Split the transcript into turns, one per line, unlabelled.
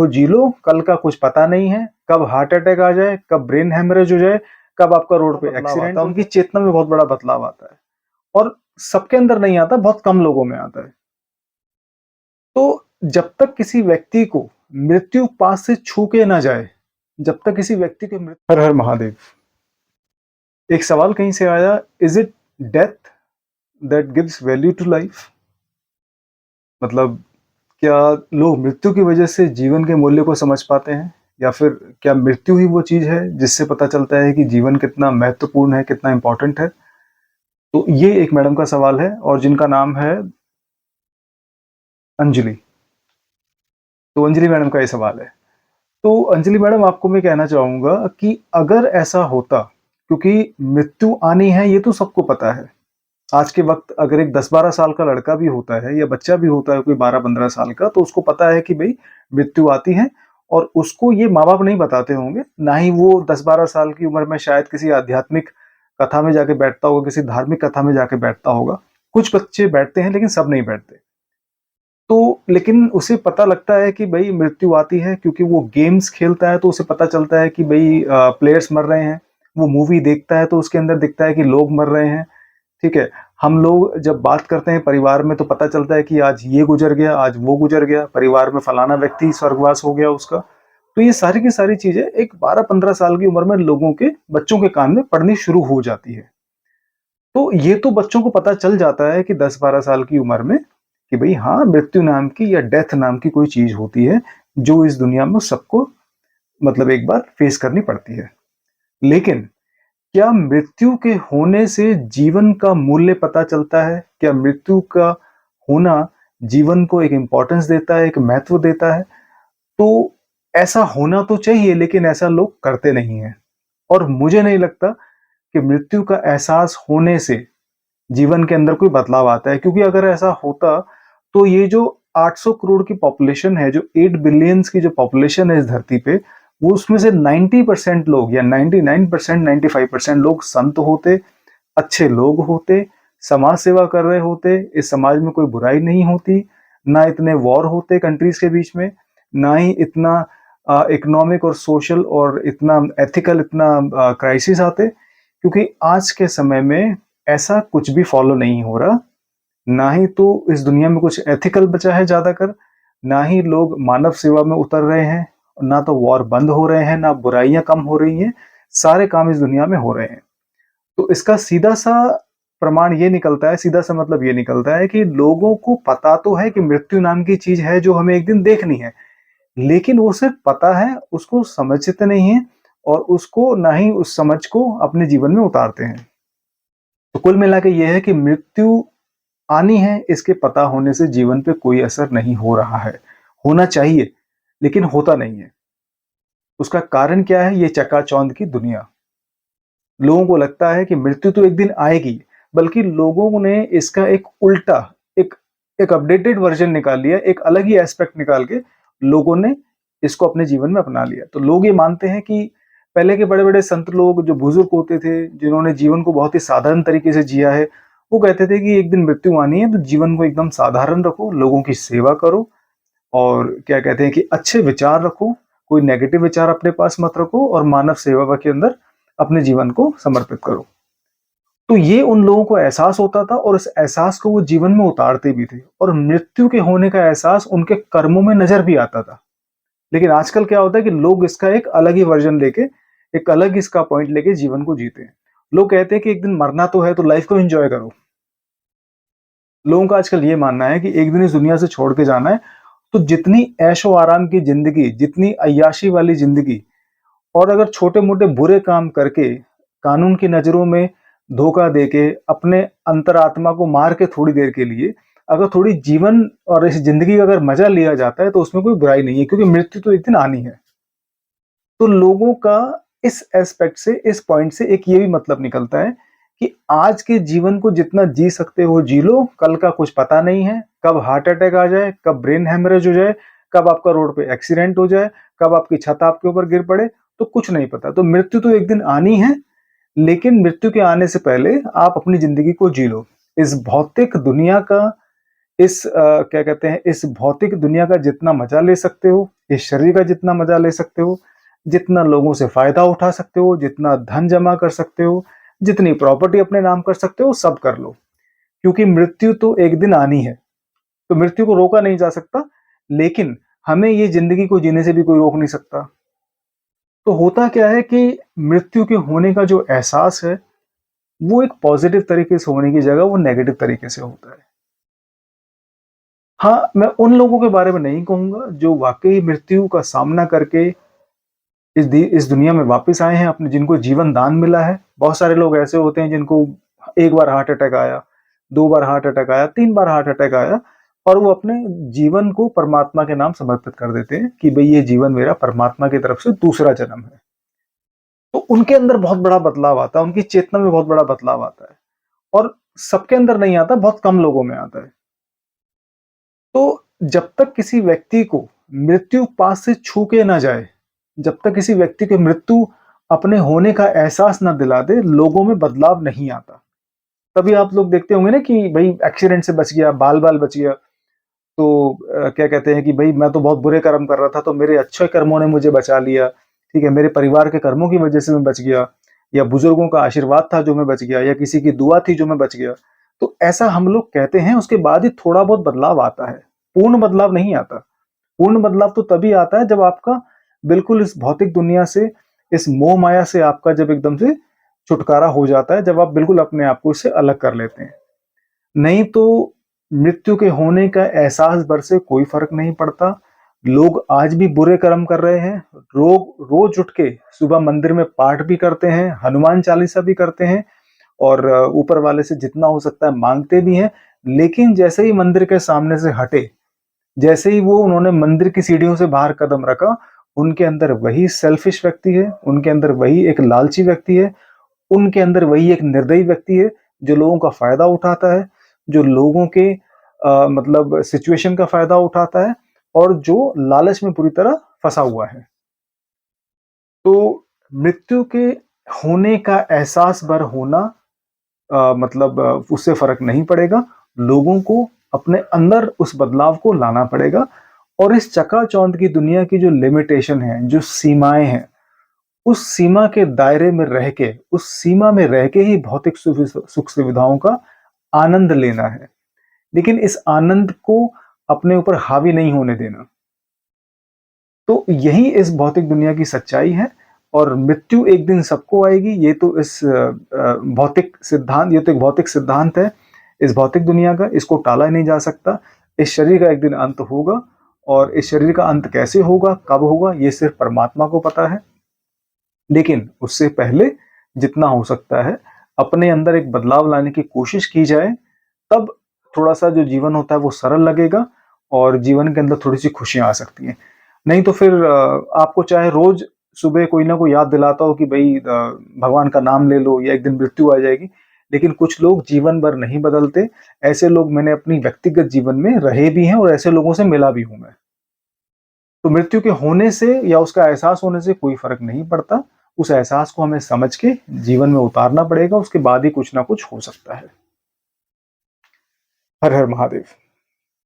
वो जी लो, कल का कुछ पता नहीं है, कब हार्ट अटैक आ जाए, कब ब्रेन हेमरेज हो जाए, कब आपका रोड पे एक्सीडेंट आता है। उनकी चेतना में बहुत बड़ा बदलाव आता है और सबके अंदर नहीं आता, बहुत कम लोगों में आता है। तो जब तक किसी व्यक्ति को मृत्यु पास से छू के ना जाए, जब तक किसी व्यक्ति को मृत्यु, हर हर महादेव। एक सवाल कहीं से आया, is it death that gives value to life? मतलब क्या लोग मृत्यु की वजह से जीवन के मूल्य को समझ पाते हैं, या फिर क्या मृत्यु ही वो चीज है जिससे पता चलता है कि जीवन कितना महत्वपूर्ण है, कितना इंपॉर्टेंट है? तो ये एक मैडम का सवाल है और जिनका नाम है अंजलि। तो अंजलि मैडम का ये सवाल है। तो अंजलि मैडम, आपको मैं कहना चाहूंगा कि अगर ऐसा होता, क्योंकि मृत्यु आनी है ये तो सबको पता है। आज के वक्त अगर एक 10-12 साल का लड़का भी होता है या बच्चा भी होता है कोई 12-15 साल का, तो उसको पता है कि भाई मृत्यु आती है। और उसको ये माँ बाप नहीं बताते होंगे, ना ही वो 10-12 साल की उम्र में शायद किसी आध्यात्मिक कथा में जाके बैठता होगा, किसी धार्मिक कथा में जाके बैठता होगा। कुछ बच्चे बैठते हैं लेकिन सब नहीं बैठते। तो लेकिन उसे पता लगता है कि भाई मृत्यु आती है, क्योंकि वो गेम्स खेलता है तो उसे पता चलता है कि भाई प्लेयर्स मर रहे हैं। वो मूवी देखता है तो उसके अंदर दिखता है कि लोग मर रहे हैं। ठीक है। हम लोग जब बात करते हैं परिवार में तो पता चलता है कि आज ये गुजर गया, आज वो गुजर गया, परिवार में फलाना व्यक्ति स्वर्गवास हो गया उसका। तो ये सारी की सारी चीजें एक 12-15 साल की उम्र में लोगों के बच्चों के कान में पड़नी शुरू हो जाती है। तो ये तो बच्चों को पता चल जाता है कि 10-12 साल की उम्र में कि भाई हाँ, मृत्यु नाम की या डेथ नाम की कोई चीज होती है जो इस दुनिया में सबको मतलब एक बार फेस करनी पड़ती है। लेकिन क्या मृत्यु के होने से जीवन का मूल्य पता चलता है? क्या मृत्यु का होना जीवन को एक इंपॉर्टेंस देता है, एक महत्व देता है? तो ऐसा होना तो चाहिए, लेकिन ऐसा लोग करते नहीं हैं। और मुझे नहीं लगता कि मृत्यु का एहसास होने से जीवन के अंदर कोई बदलाव आता है, क्योंकि अगर ऐसा होता तो ये जो 800 करोड़ की पॉपुलेशन है, जो 8 बिलियंस की जो पॉपुलेशन है इस धरती पे, वो उसमें से 90% लोग या 99%, 95% लोग संत होते, अच्छे लोग होते, समाज सेवा कर रहे होते, इस समाज में कोई बुराई नहीं होती, ना इतने वॉर होते कंट्रीज के बीच में, ना ही इतना इकोनॉमिक और सोशल और इतना एथिकल इतना क्राइसिस आते। क्योंकि आज के समय में ऐसा कुछ भी फॉलो नहीं हो रहा। ना ही तो इस दुनिया में कुछ एथिकल बचा है ज्यादा कर, ना ही लोग मानव सेवा में उतर रहे हैं, ना तो वॉर बंद हो रहे हैं, ना बुराइयां कम हो रही हैं। सारे काम इस दुनिया में हो रहे हैं। तो इसका सीधा सा प्रमाण ये निकलता है, सीधा सा मतलब ये निकलता है कि लोगों को पता तो है कि मृत्यु नाम की चीज है जो हमें एक दिन देखनी है, लेकिन वो सिर्फ पता है, उसको समझते नहीं है और उसको ना ही उस समझ को अपने जीवन में उतारते हैं। तो कुल मिला के ये है कि मृत्यु आनी है, इसके पता होने से जीवन पे कोई असर नहीं हो रहा है। होना चाहिए लेकिन होता नहीं है। उसका कारण क्या है? ये चकाचौंध की दुनिया। लोगों को लगता है कि मृत्यु तो एक दिन आएगी, बल्कि लोगों ने इसका एक उल्टा, एक एक अपडेटेड वर्जन निकाल लिया, एक अलग ही एस्पेक्ट निकाल के लोगों ने इसको अपने जीवन में अपना लिया। तो लोग ये मानते हैं कि पहले के बड़े बड़े संत लोग जो बुजुर्ग होते थे, जिन्होंने जीवन को बहुत ही साधारण तरीके से जिया है, वो कहते थे कि एक दिन मृत्यु आनी है तो जीवन को एकदम साधारण रखो, लोगों की सेवा करो, और क्या कहते हैं कि अच्छे विचार रखो, कोई नेगेटिव विचार अपने पास मत रखो, और मानव सेवा के अंदर अपने जीवन को समर्पित करो। तो ये उन लोगों को एहसास होता था और इस एहसास को वो जीवन में उतारते भी थे, और मृत्यु के होने का एहसास उनके कर्मों में नजर भी आता था। लेकिन आजकल क्या होता है कि लोग इसका एक अलग ही वर्जन लेके, एक अलग इसका पॉइंट लेके जीवन को जीते हैं। लोग कहते हैं कि एक दिन मरना तो है तो लाइफ को एंजॉय करो। लोगों का आजकल ये मानना है कि एक दिन इस दुनिया से छोड़ के जाना है, तो जितनी ऐशो आराम की जिंदगी, जितनी अय्याशी वाली जिंदगी, और अगर छोटे मोटे बुरे काम करके कानून की नजरों में धोखा देके अपने अंतरात्मा को मार के थोड़ी देर के लिए अगर थोड़ी जीवन और इस जिंदगी का अगर मजा लिया जाता है तो उसमें कोई बुराई नहीं है, क्योंकि मृत्यु तो एक दिन आनी है। तो लोगों का इस एस्पेक्ट से, इस पॉइंट से एक ये भी मतलब निकलता है कि आज के जीवन को जितना जी सकते हो जी लो, कल का कुछ पता नहीं है, कब हार्ट अटैक आ जाए, कब ब्रेन हेमरेज हो जाए, कब आपका रोड पे एक्सीडेंट हो जाए, कब आपकी छत आपके ऊपर गिर पड़े, तो कुछ नहीं पता। तो मृत्यु तो एक दिन आनी है, लेकिन मृत्यु के आने से पहले आप अपनी जिंदगी को जी लो। इस भौतिक दुनिया का, क्या कहते हैं, इस भौतिक दुनिया का जितना मजा ले सकते हो, इस शरीर का जितना मजा ले सकते हो, जितना लोगों से फायदा उठा सकते हो, जितना धन जमा कर सकते हो, जितनी प्रॉपर्टी अपने नाम कर सकते हो, सब कर लो। क्योंकि मृत्यु तो एक दिन आनी है, तो मृत्यु को रोका नहीं जा सकता, लेकिन हमें ये जिंदगी को जीने से भी कोई रोक नहीं सकता। तो होता क्या है कि मृत्यु के होने का जो एहसास है, वो एक पॉजिटिव तरीके से होने की जगह वो नेगेटिव तरीके से होता है। हाँ, मैं उन लोगों के बारे में नहीं कहूँगा जो वाक़ई मृत्यु का सामना करके इस दुनिया में वापस आए हैं, अपने जिनको जीवन दान मिला है। बहुत सारे लोग ऐसे होते हैं जिनको 1 बार हार्ट अटैक आया, 2 बार हार्ट अटैक आया, 3 बार हार्ट अटैक आया और वो अपने जीवन को परमात्मा के नाम समर्पित कर देते हैं कि भई ये जीवन मेरा परमात्मा की तरफ से दूसरा जन्म है। तो उनके अंदर बहुत बड़ा बदलाव आता है, उनकी चेतना में बहुत बड़ा बदलाव आता है और सबके अंदर नहीं आता, बहुत कम लोगों में आता है। तो जब तक किसी व्यक्ति को मृत्यु पास से छू के ना जाए, जब तक किसी व्यक्ति को मृत्यु अपने होने का एहसास ना दिला दे, लोगों में बदलाव नहीं आता। तभी आप लोग देखते होंगे ना कि भई एक्सीडेंट से बच गया, बाल-बाल बच गया। तो क्या कहते हैं कि भई मैं तो बहुत बुरे कर्म कर रहा था, तो मेरे अच्छे कर्मों ने मुझे बचा लिया, ठीक है? मेरे परिवार के कर्मों की वजह से मैं बच गया या बुजुर्गों का आशीर्वाद था जो मैं बच गया या किसी की दुआ थी जो मैं बच गया। तो ऐसा हम लोग कहते हैं, उसके बाद ही थोड़ा बहुत बदलाव आता है। पूर्ण बदलाव नहीं आता। पूर्ण बदलाव तो तभी आता है जब आपका बिल्कुल इस भौतिक दुनिया से, इस मोह माया से आपका जब एकदम से छुटकारा हो जाता है, जब आप बिल्कुल अपने आप को इससे अलग कर लेते हैं। नहीं तो मृत्यु के होने का एहसास भर से कोई फ़र्क नहीं पड़ता। लोग आज भी बुरे कर्म कर रहे हैं। रोज़ उठ के सुबह मंदिर में पाठ भी करते हैं, हनुमान चालीसा भी करते हैं और ऊपर वाले से जितना हो सकता है माँगते भी हैं। लेकिन जैसे ही मंदिर के सामने से हटे, जैसे ही वो उन्होंने मंदिर की सीढ़ियों से बाहर कदम रखा, उनके अंदर वही सेल्फिश व्यक्ति है, उनके अंदर वही एक लालची व्यक्ति है, उनके अंदर वही एक निर्दयी व्यक्ति है, जो लोगों का फ़ायदा उठाता है, जो लोगों के मतलब सिचुएशन का फ़ायदा उठाता है और जो लालच में पूरी तरह फँसा हुआ है। तो मृत्यु के होने का एहसास भर होना मतलब उससे फ़र्क नहीं पड़ेगा। लोगों को अपने अंदर उस बदलाव को लाना पड़ेगा और इस चकाचौंध की दुनिया की जो लिमिटेशन है, जो सीमाएँ हैं, उस सीमा के दायरे में रह के, उस सीमा में रह के ही भौतिक सुख सुविधाओं का आनंद लेना है। लेकिन इस आनंद को अपने ऊपर हावी नहीं होने देना। तो यही इस भौतिक दुनिया की सच्चाई है और मृत्यु एक दिन सबको आएगी। ये तो ये तो एक भौतिक सिद्धांत है इस भौतिक दुनिया का, इसको टाला नहीं जा सकता। इस शरीर का एक दिन अंत होगा और इस शरीर का अंत कैसे होगा, कब होगा, ये सिर्फ परमात्मा को पता है। लेकिन उससे पहले जितना हो सकता है अपने अंदर एक बदलाव लाने की कोशिश की जाए, तब थोड़ा-सा जो जीवन होता है वो सरल लगेगा और जीवन के अंदर थोड़ी-सी खुशियाँ आ सकती हैं। नहीं तो फिर आपको चाहे रोज़ सुबह कोई ना कोई याद दिलाता हो कि भई भगवान का नाम ले लो या एक दिन मृत्यु आ जाएगी, लेकिन कुछ लोग जीवन भर नहीं बदलते। ऐसे लोग मैंने अपनी व्यक्तिगत जीवन में रहे भी हैं और ऐसे लोगों से मिला भी हूँ मैं। तो मृत्यु के होने से या उसका एहसास होने से कोई फ़र्क नहीं पड़ता। उस एहसास को हमें समझ के जीवन में उतारना पड़ेगा, उसके बाद ही कुछ ना कुछ हो सकता है। हर हर महादेव।